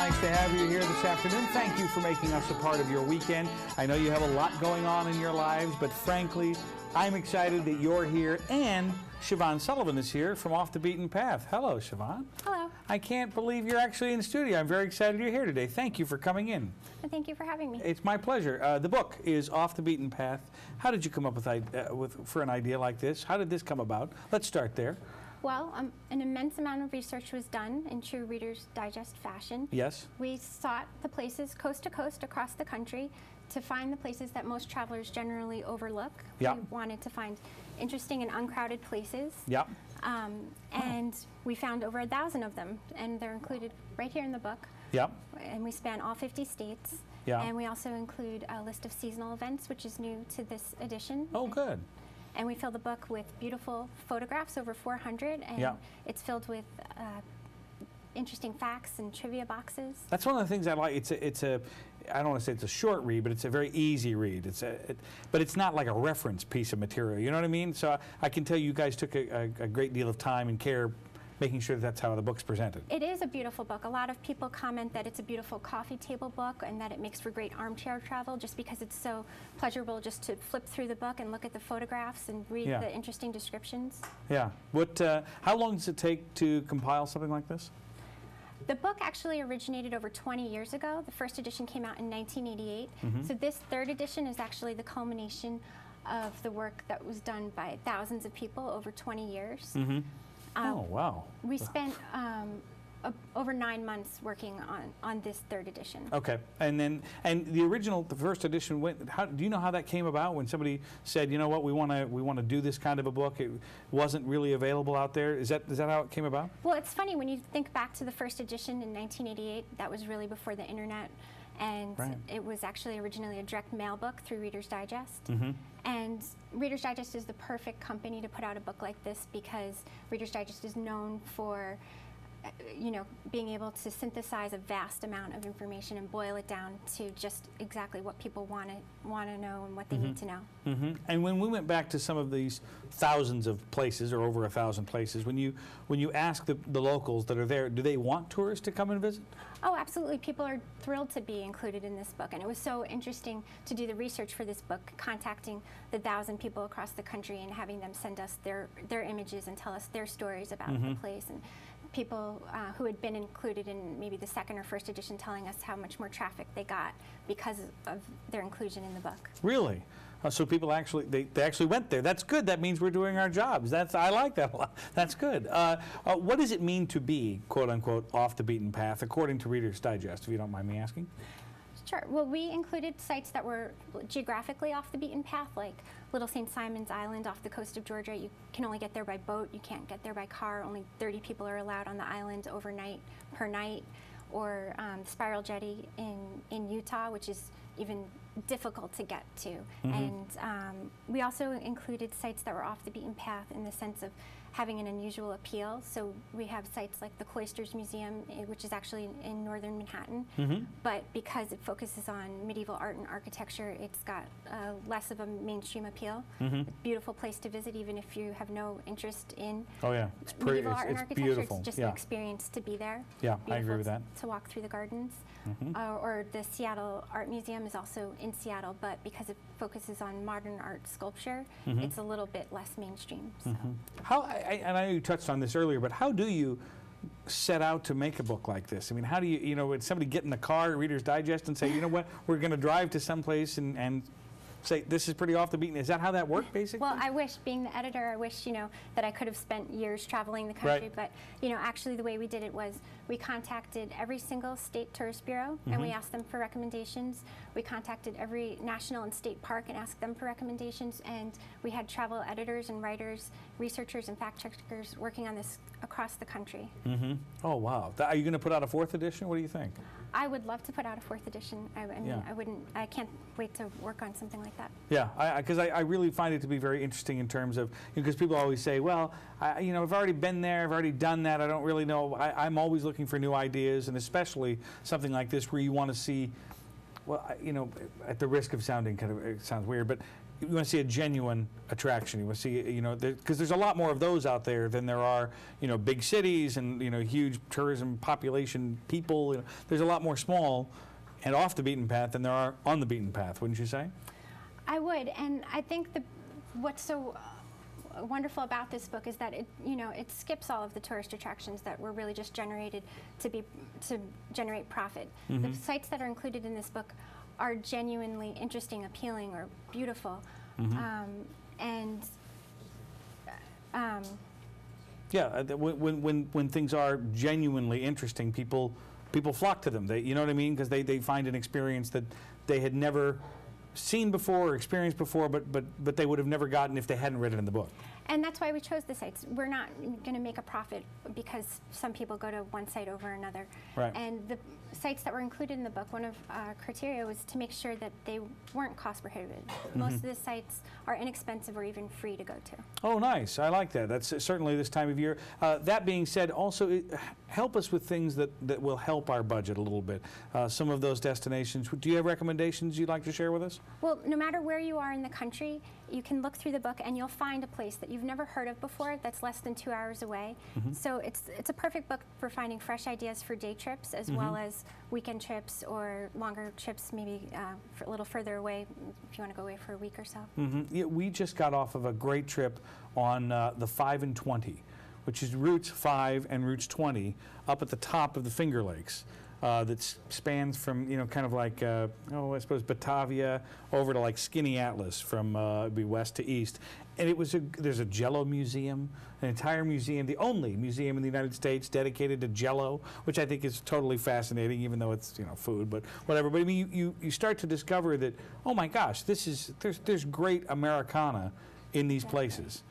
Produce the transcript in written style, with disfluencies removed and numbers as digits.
nice to have you here this afternoon. Thank you for making us a part of your weekend. I know you have a lot going on in your lives, but frankly, I'm excited that you're here, and Siobon Sullivan is here from Off the Beaten Path. Hello, Siobon. Hello. I can't believe you're actually in the studio. I'm very excited you're here today. Thank you for coming in. And thank you for having me. It's my pleasure. The book is Off the Beaten Path. How did you come up for an idea like this? How did this come about? Let's start there. Well, an immense amount of research was done in true Reader's Digest fashion. Yes. We sought the places coast to coast across the country to find the places that most travelers generally overlook. Yep. We wanted to find interesting and uncrowded places. Yep. And we found over 1,000 of them, and they're included right here in the book. Yep. And we span all 50 states. Yeah. And we also include a list of seasonal events, which is new to this edition. Oh, good. And we fill the book with beautiful photographs, over 400, and yeah. It's filled with interesting facts and trivia boxes. That's one of the things I like. I don't want to say it's a short read, but it's a very easy read. But it's not like a reference piece of material. You know what I mean? So I can tell you guys took a great deal of time and care making sure that's how the book's presented. It is a beautiful book. A lot of people comment that it's a beautiful coffee table book and that it makes for great armchair travel just because it's so pleasurable just to flip through the book and look at the photographs and read the interesting descriptions. Yeah. How long does it take to compile something like this? The book actually originated over 20 years ago. The first edition came out in 1988. So this third edition is actually the culmination of the work that was done by thousands of people over 20 years. Oh, wow. We spent over 9 months working on this third edition. Okay. And the first edition do you know how that came about when somebody said, you know what, we want to do this kind of a book? It wasn't really available out there. Is that how it came about? Well, it's funny when you think back to the first edition in 1988, that was really before the internet. And it was actually originally a direct mail book through Reader's Digest. And Reader's Digest is the perfect company to put out a book like this because Reader's Digest is known for being able to synthesize a vast amount of information and boil it down to just exactly what people want to know and what they need to know. And when we went back to some of these thousands of places, or over 1,000 places, when you ask the locals that are there, do they want tourists to come and visit? Oh, absolutely. People are thrilled to be included in this book, and it was so interesting to do the research for this book, contacting the 1,000 people across the country and having them send us their images and tell us their stories about the place, and people who had been included in maybe the second or first edition telling us how much more traffic they got because of their inclusion in the book. Really? So people they actually went there. That's good. That means we're doing our jobs. I like that a lot. That's good. What does it mean to be, quote unquote, off the beaten path, according to Reader's Digest, if you don't mind me asking? Sure. Well, we included sites that were geographically off the beaten path, like Little St. Simon's Island off the coast of Georgia. You can only get there by boat. You can't get there by car. Only 30 people are allowed on the island overnight per night. Or Spiral Jetty in Utah, which is even difficult to get to. And we also included sites that were off the beaten path in the sense of having an unusual appeal. So we have sites like the Cloisters Museum, which is actually in northern Manhattan, but because it focuses on medieval art and architecture, it's got less of a mainstream appeal. It's a beautiful place to visit, even if you have no interest in medieval art and architecture. Beautiful. It's just an experience to be there. Yeah, I agree with that. To walk through the gardens. Or the Seattle Art Museum is also in Seattle, but because it focuses on modern art sculpture, it's a little bit less mainstream. So. And I know you touched on this earlier, but how do you set out to make a book like this? I mean, how do you, would somebody get in the car at Reader's Digest and say, you know what, we're going to drive to someplace and say, this is pretty off the beaten? Is that how that worked, basically? Well, I wish, being the editor, I wish, that I could have spent years traveling the country. But, actually the way we did it was we contacted every single state tourist bureau and we asked them for recommendations. We contacted every national and state park and asked them for recommendations. And we had travel editors and writers, researchers and fact checkers working on this across the country. Oh, wow. Are you going to put out a 4th edition? What do you think? I would love to put out a 4th edition. I can't wait to work on something like that. Yeah, because I really find it to be very interesting in terms of, because people always say, well, I've already been there, I've already done that, I don't really know. I'm always looking for new ideas, and especially something like this where you want to see, well, at the risk of sounding it sounds weird, but you want to see a genuine attraction. You want to see, you know, because there's a lot more of those out there than there are, you know, big cities and, you know, huge tourism population people. You know, there's a lot more small and off the beaten path than there are on the beaten path, wouldn't you say? I would, and I think what's so wonderful about this book is that it, you know, it skips all of the tourist attractions that were really just generated to generate profit. The sites that are included in this book are genuinely interesting, appealing, or beautiful, Yeah, when things are genuinely interesting, people flock to them. You know what I mean? Because they find an experience that they had never seen before or experienced before, but they would have never gotten if they hadn't read it in the book. And that's why we chose the sites. We're not going to make a profit because some people go to one site over another. Right. And the sites that were included in the book, one of our criteria was to make sure that they weren't cost prohibitive. Most of the sites are inexpensive or even free to go to. Oh, nice. I like that. That's certainly this time of year. That being said, also help us with things that will help our budget a little bit. Some of those destinations. Do you have recommendations you'd like to share with us? Well, no matter where you are in the country, you can look through the book and you'll find a place that you've never heard of before that's less than 2 hours away. So it's a perfect book for finding fresh ideas for day trips as well as weekend trips or longer trips, maybe for a little further away if you want to go away for a week or so. Yeah, we just got off of a great trip on the 5 and 20, which is routes 5 and routes 20 up at the top of the Finger Lakes. That spans from, you know, kind of like, I suppose Batavia over to like Skinny Atlas from be west to east. And it was there's a Jell-O museum, an entire museum, the only museum in the United States dedicated to Jell-O, which I think is totally fascinating, even though it's, you know, food, but whatever. But I mean, you start to discover that, oh my gosh, there's great Americana in these places.